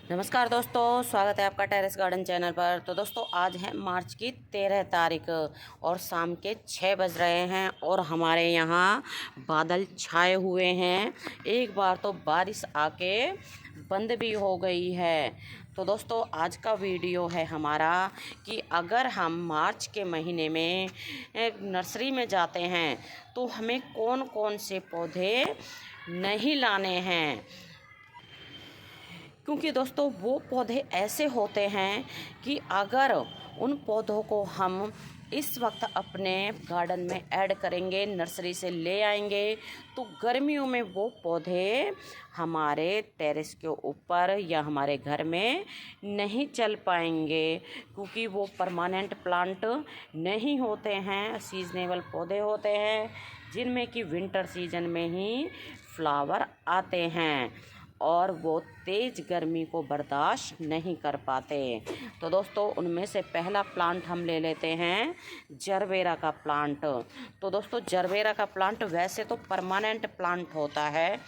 नमस्कार दोस्तों, स्वागत है आपका टेरेस गार्डन चैनल पर। तो दोस्तों आज है मार्च की 13 तारीख और शाम के 6 बज रहे हैं और हमारे यहाँ बादल छाए हुए हैं। एक बार तो बारिश आके बंद भी हो गई है। तो दोस्तों आज का वीडियो है हमारा कि अगर हम मार्च के महीने में नर्सरी में जाते हैं तो हमें कौन कौन से पौधे नहीं लाने हैं, क्योंकि दोस्तों वो पौधे ऐसे होते हैं कि अगर उन पौधों को हम इस वक्त अपने गार्डन में ऐड करेंगे, नर्सरी से ले आएंगे, तो गर्मियों में वो पौधे हमारे टेरेस के ऊपर या हमारे घर में नहीं चल पाएंगे, क्योंकि वो परमानेंट प्लांट नहीं होते हैं, सीजनेबल पौधे होते हैं जिनमें कि विंटर सीजन में ही फ्लावर आते हैं और वो तेज़ गर्मी को बर्दाश्त नहीं कर पाते। तो दोस्तों उनमें से पहला प्लांट हम ले लेते हैं जरबेरा का प्लांट। तो दोस्तों जरबेरा का प्लांट वैसे तो परमानेंट प्लांट होता है,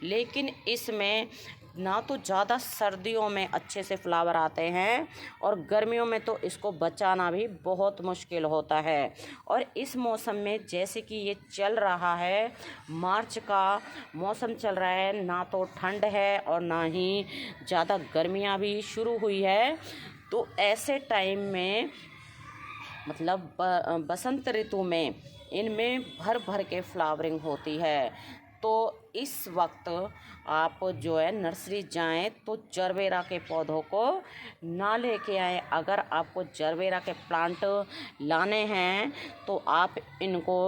लेकिन इसमें ना तो ज़्यादा सर्दियों में अच्छे से फ्लावर आते हैं और गर्मियों में तो इसको बचाना भी बहुत मुश्किल होता है। और इस मौसम में जैसे कि ये चल रहा है, मार्च का मौसम चल रहा है, ना तो ठंड है और ना ही ज़्यादा गर्मियाँ भी शुरू हुई है, तो ऐसे टाइम में मतलब बसंत ऋतु में इनमें भर भर के फ्लावरिंग होती है। तो इस वक्त आप जो है नर्सरी जाएं तो जरबेरा के पौधों को ना लेके आएँ। अगर आपको जरबेरा के प्लांट लाने हैं तो आप इनको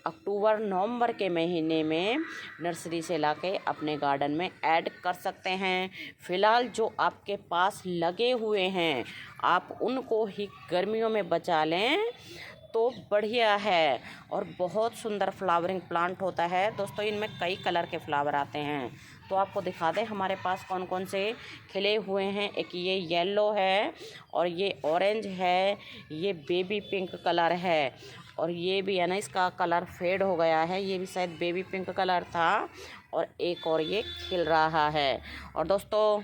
अक्टूबर नवंबर के महीने में नर्सरी से लाके अपने गार्डन में ऐड कर सकते हैं। फ़िलहाल जो आपके पास लगे हुए हैं आप उनको ही गर्मियों में बचा लें तो बढ़िया है और बहुत सुंदर फ्लावरिंग प्लांट होता है। दोस्तों इनमें कई कलर के फ्लावर आते हैं, तो आपको दिखा दें हमारे पास कौन कौन से खिले हुए हैं। एक ये येलो है और ये ऑरेंज है, ये बेबी पिंक कलर है और ये भी है ना, इसका कलर फेड हो गया है, ये भी शायद बेबी पिंक कलर था। और एक और ये खिल रहा है। और दोस्तों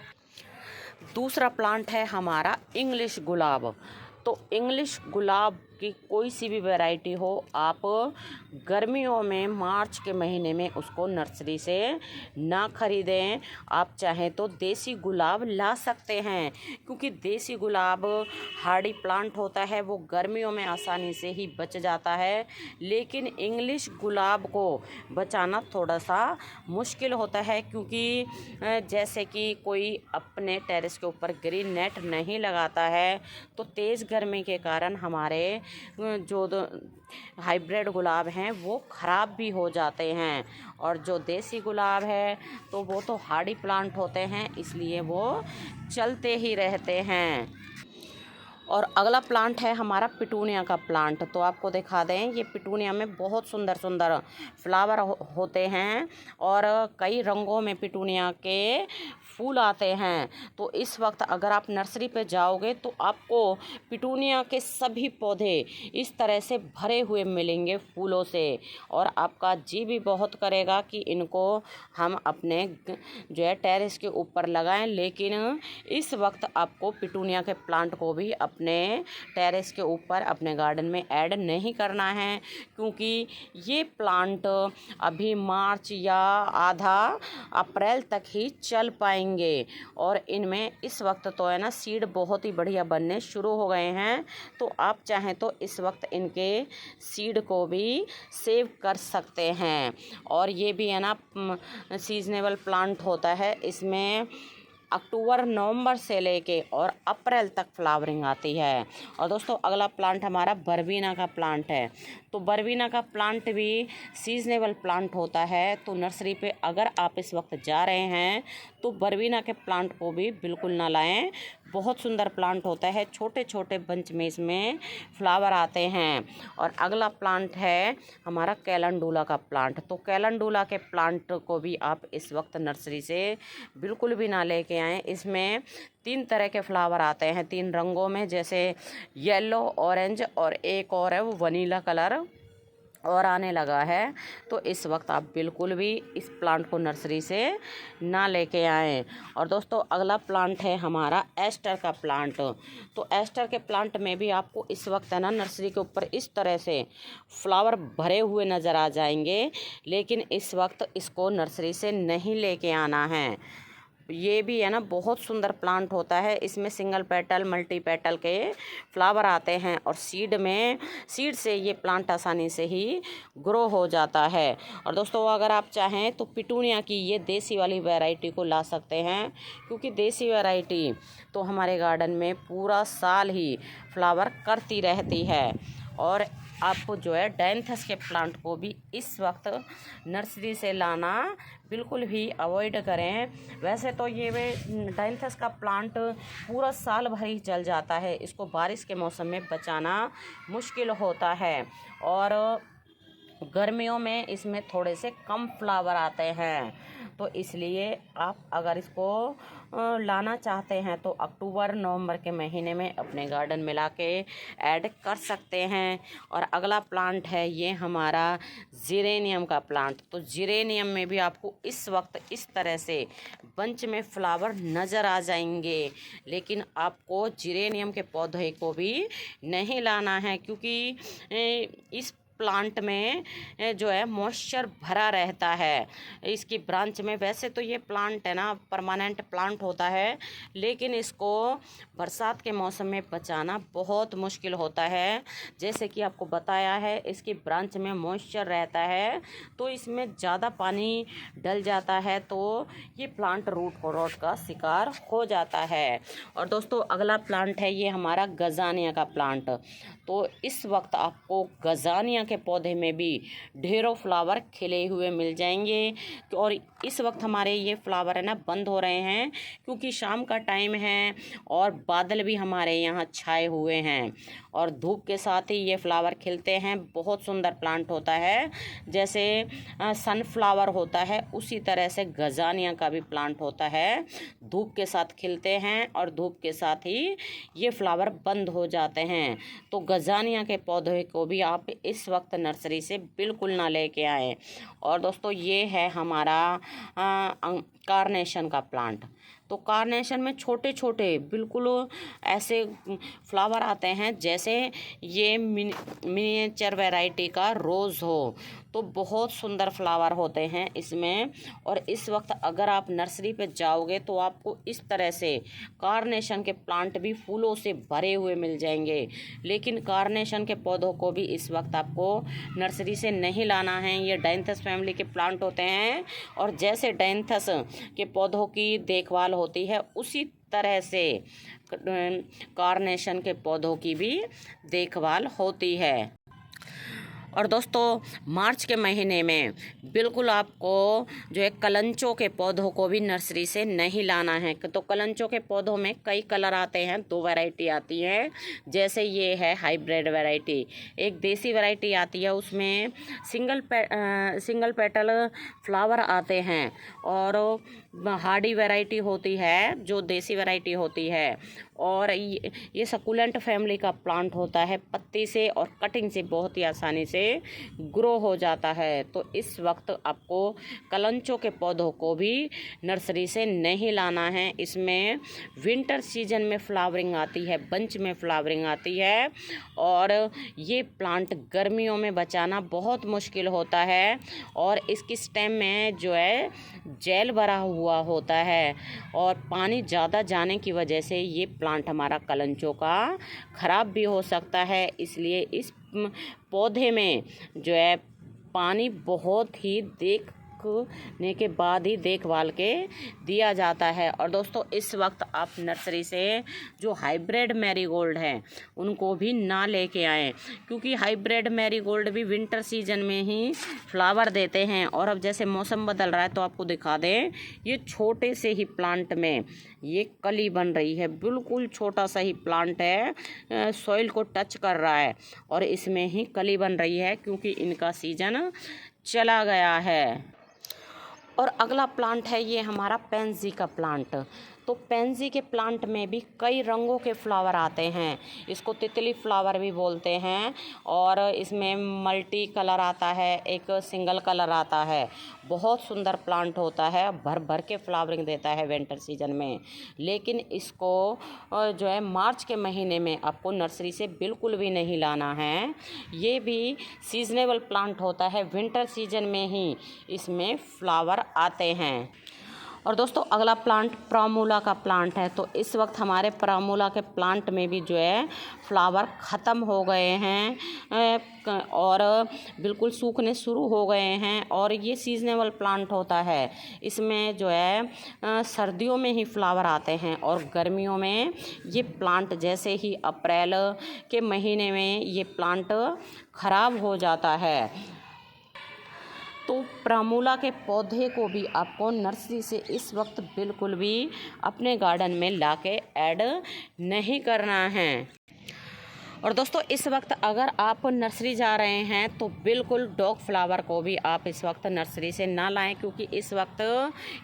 दूसरा प्लांट है हमारा इंग्लिश गुलाब। तो इंग्लिश गुलाब की कोई सी भी वैरायटी हो, आप गर्मियों में मार्च के महीने में उसको नर्सरी से ना ख़रीदें। आप चाहें तो देसी गुलाब ला सकते हैं, क्योंकि देसी गुलाब हार्डी प्लांट होता है, वो गर्मियों में आसानी से ही बच जाता है। लेकिन इंग्लिश गुलाब को बचाना थोड़ा सा मुश्किल होता है, क्योंकि जैसे कि कोई अपने टेरेस के ऊपर ग्रीन नेट नहीं लगाता है तो तेज़ गर्मी के कारण हमारे जो हाइब्रिड गुलाब हैं वो ख़राब भी हो जाते हैं। और जो देसी गुलाब है तो वो तो हार्डी प्लांट होते हैं, इसलिए वो चलते ही रहते हैं। और अगला प्लांट है हमारा पिटूनिया का प्लांट। तो आपको दिखा दें, ये पिटूनिया में बहुत सुंदर सुंदर फ्लावर होते हैं और कई रंगों में पिटूनिया के फूल आते हैं। तो इस वक्त अगर आप नर्सरी पे जाओगे तो आपको पिटूनिया के सभी पौधे इस तरह से भरे हुए मिलेंगे फूलों से, और आपका जी भी बहुत करेगा कि इनको हम अपने जो है टेरेस के ऊपर लगाएं। लेकिन इस वक्त आपको पिटूनिया के प्लांट को भी अपने टेरेस के ऊपर अपने गार्डन में ऐड नहीं करना है, क्योंकि ये प्लांट अभी मार्च या आधा अप्रैल तक ही चल पाएंगे। और इनमें इस वक्त तो है ना सीड बहुत ही बढ़िया बनने शुरू हो गए हैं, तो आप चाहें तो इस वक्त इनके सीड को भी सेव कर सकते हैं। और ये भी है ना सीजनेबल प्लांट होता है, इसमें अक्टूबर नवंबर से लेके और अप्रैल तक फ्लावरिंग आती है। और दोस्तों अगला प्लांट हमारा बरबीना का प्लांट है। तो बरबीना का प्लांट भी सीजनेबल प्लांट होता है। तो नर्सरी पे अगर आप इस वक्त जा रहे हैं तो बरबीना के प्लांट को भी बिल्कुल ना लाएं। बहुत सुंदर प्लांट होता है, छोटे छोटे बंच में इसमें फ्लावर आते हैं। और अगला प्लांट है हमारा कैलेंडुला का प्लांट। तो कैलेंडुला के प्लांट को भी आप इस वक्त नर्सरी से बिल्कुल भी ना लेके आएँ। इसमें 3 तरह के फ्लावर आते हैं, 3 रंगों में, जैसे येलो, ऑरेंज और एक और है वो वनीला कलर। और आने लगा है, तो इस वक्त आप बिल्कुल भी इस प्लांट को नर्सरी से ना लेके आएँ। और दोस्तों अगला प्लांट है हमारा एस्टर का प्लांट। तो एस्टर के प्लांट में भी आपको इस वक्त है ना नर्सरी के ऊपर इस तरह से फ्लावर भरे हुए नज़र आ जाएंगे, लेकिन इस वक्त इसको नर्सरी से नहीं लेके आना है। ये भी है ना बहुत सुंदर प्लांट होता है। इसमें सिंगल पेटल मल्टी पेटल के फ्लावर आते हैं और सीड से ये प्लांट आसानी से ही ग्रो हो जाता है। और दोस्तों अगर आप चाहें तो पिटूनिया की ये देसी वाली वैरायटी को ला सकते हैं, क्योंकि देसी वैरायटी तो हमारे गार्डन में पूरा साल ही फ्लावर करती रहती है। और आपको जो है डायंथस के प्लांट को भी इस वक्त नर्सरी से लाना बिल्कुल भी अवॉइड करें। वैसे तो ये डायंथस का प्लांट पूरा साल भर ही चल जाता है, इसको बारिश के मौसम में बचाना मुश्किल होता है और गर्मियों में इसमें थोड़े से कम फ्लावर आते हैं। तो इसलिए आप अगर इसको लाना चाहते हैं तो अक्टूबर नवंबर के महीने में अपने गार्डन में लाके ऐड कर सकते हैं। और अगला प्लांट है ये हमारा जिरेनियम का प्लांट। तो जिरेनियम में भी आपको इस वक्त इस तरह से बंच में फ्लावर नज़र आ जाएंगे, लेकिन आपको जिरेनियम के पौधे को भी नहीं लाना है, क्योंकि इस प्लांट में जो है मॉइस्चर भरा रहता है इसकी ब्रांच में। वैसे तो ये प्लांट है ना परमानेंट प्लांट होता है, लेकिन इसको बरसात के मौसम में बचाना बहुत मुश्किल होता है। जैसे कि आपको बताया है इसकी ब्रांच में मॉइस्चर रहता है, तो इसमें ज़्यादा पानी डल जाता है तो ये प्लांट रूट रॉट का शिकार हो जाता है। और दोस्तों अगला प्लांट है ये हमारा गजानिया का प्लांट। तो इस वक्त आपको गजानिया के पौधे में भी ढेरों फ्लावर खिले हुए मिल जाएंगे। और इस वक्त हमारे ये फ्लावर है ना बंद हो रहे हैं, क्योंकि शाम का टाइम है और बादल भी हमारे यहाँ छाए हुए हैं और धूप के साथ ही ये फ्लावर खिलते हैं। बहुत सुंदर प्लांट होता है, जैसे सनफ्लावर होता है उसी तरह से गजानिया का भी प्लांट होता है। धूप के साथ खिलते हैं और धूप के साथ ही ये फ्लावर बंद हो जाते हैं। तो गजानिया के पौधे को भी आप इस वक्त नर्सरी से बिल्कुल ना लेके आएँ। और दोस्तों ये है हमारा कार्नेशन का प्लांट। तो कार्नेशन में छोटे छोटे बिल्कुल ऐसे फ्लावर आते हैं जैसे ये मिनिएचर वैरायटी का रोज़ हो। तो बहुत सुंदर फ्लावर होते हैं इसमें। और इस वक्त अगर आप नर्सरी पे जाओगे तो आपको इस तरह से कार्नेशन के प्लांट भी फूलों से भरे हुए मिल जाएंगे, लेकिन कार्नेशन के पौधों को भी इस वक्त आपको नर्सरी से नहीं लाना है। ये डायंथस फैमिली के प्लांट होते हैं और जैसे डायंथस के पौधों की देखभाल होती है उसी तरह से कार्नेशन के पौधों की भी देखभाल होती है। और दोस्तों मार्च के महीने में बिल्कुल आपको जो है कलंचों के पौधों को भी नर्सरी से नहीं लाना है। तो कलंचों के पौधों में कई कलर आते हैं, 2 वैरायटी आती है। जैसे ये है हाइब्रिड वैरायटी, एक देसी वैरायटी आती है उसमें सिंगल पेटल फ्लावर आते हैं, और हार्डी वैरायटी होती है जो देसी वैरायटी होती है। और ये सकुलेंट फैमिली का प्लांट होता है, पत्ती से और कटिंग से बहुत ही आसानी से ग्रो हो जाता है। तो इस वक्त आपको कलंचों के पौधों को भी नर्सरी से नहीं लाना है। इसमें विंटर सीजन में फ्लावरिंग आती है, बंच में फ्लावरिंग आती है, और ये प्लांट गर्मियों में बचाना बहुत मुश्किल होता है। और इसकी स्टेम में जो है जेल भरा हुआ होता है और पानी ज़्यादा जाने की वजह से ये प्लांट हमारा कलंचों का ख़राब भी हो सकता है। इसलिए इस पौधे में जो है पानी बहुत ही देखने के बाद ही देखभाल के दिया जाता है। और दोस्तों इस वक्त आप नर्सरी से जो हाइब्रिड मैरीगोल्ड हैं उनको भी ना लेके आएँ, क्योंकि हाइब्रिड मैरीगोल्ड भी विंटर सीजन में ही फ्लावर देते हैं। और अब जैसे मौसम बदल रहा है तो आपको दिखा दें, ये छोटे से ही प्लांट में ये कली बन रही है, बिल्कुल छोटा सा ही प्लांट है, सॉइल को टच कर रहा है और इसमें ही कली बन रही है, क्योंकि इनका सीजन चला गया है। और अगला प्लांट है ये हमारा पेंजी का प्लांट। तो पेंजी के प्लांट में भी कई रंगों के फ्लावर आते हैं। इसको तितली फ्लावर भी बोलते हैं और इसमें मल्टी कलर आता है, एक सिंगल कलर आता है। बहुत सुंदर प्लांट होता है, भर भर के फ्लावरिंग देता है विंटर सीजन में। लेकिन इसको जो है मार्च के महीने में आपको नर्सरी से बिल्कुल भी नहीं लाना है। ये भी सीजनेबल प्लांट होता है, विंटर सीजन में ही इसमें फ्लावर आते हैं। और दोस्तों अगला प्लांट प्रामूला का प्लांट है। तो इस वक्त हमारे प्रामूला के प्लांट में भी जो है फ्लावर ख़त्म हो गए हैं और बिल्कुल सूखने शुरू हो गए हैं। और ये सीजनेबल प्लांट होता है, इसमें जो है सर्दियों में ही फ्लावर आते हैं और गर्मियों में ये प्लांट जैसे ही अप्रैल के महीने में ये प्लांट ख़राब हो जाता है। तो प्रामूला के पौधे को भी आपको नर्सरी से इस वक्त बिल्कुल भी अपने गार्डन में लाके ऐड नहीं करना है। और दोस्तों इस वक्त अगर आप नर्सरी जा रहे हैं तो बिल्कुल डॉग फ्लावर को भी आप इस वक्त नर्सरी से ना लाएं, क्योंकि इस वक्त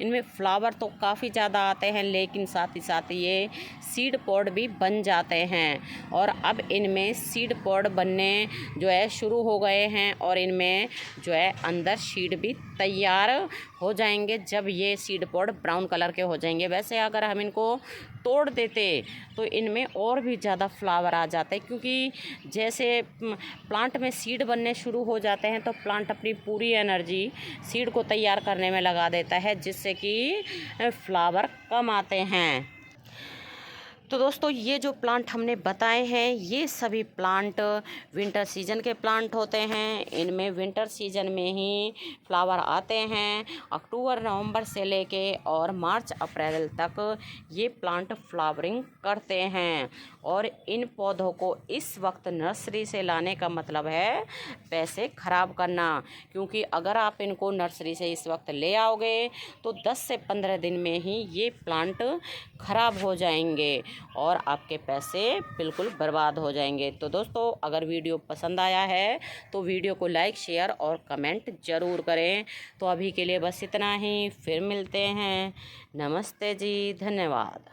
इनमें फ्लावर तो काफ़ी ज़्यादा आते हैं लेकिन साथ ही साथ ये सीड पॉड भी बन जाते हैं। और अब इनमें सीड पॉड बनने जो है शुरू हो गए हैं और इनमें जो है अंदर सीड भी तैयार हो जाएंगे जब ये सीड पॉड ब्राउन कलर के हो जाएंगे। वैसे अगर हम इनको तोड़ देते तो इनमें और भी ज़्यादा फ्लावर आ जाते, क्योंकि जैसे प्लांट में सीड बनने शुरू हो जाते हैं तो प्लांट अपनी पूरी एनर्जी सीड को तैयार करने में लगा देता है, जिससे कि फ्लावर कम आते हैं। तो दोस्तों ये जो प्लांट हमने बताए हैं ये सभी प्लांट विंटर सीजन के प्लांट होते हैं। इनमें विंटर सीजन में ही फ्लावर आते हैं। अक्टूबर नवंबर से लेके और मार्च अप्रैल तक ये प्लांट फ्लावरिंग करते हैं। और इन पौधों को इस वक्त नर्सरी से लाने का मतलब है पैसे ख़राब करना, क्योंकि अगर आप इनको नर्सरी से इस वक्त ले आओगे तो 10 से 15 दिन में ही ये प्लांट ख़राब हो जाएंगे और आपके पैसे बिल्कुल बर्बाद हो जाएंगे। तो दोस्तों अगर वीडियो पसंद आया है तो वीडियो को लाइक शेयर और कमेंट ज़रूर करें। तो अभी के लिए बस इतना ही, फिर मिलते हैं। नमस्ते जी, धन्यवाद।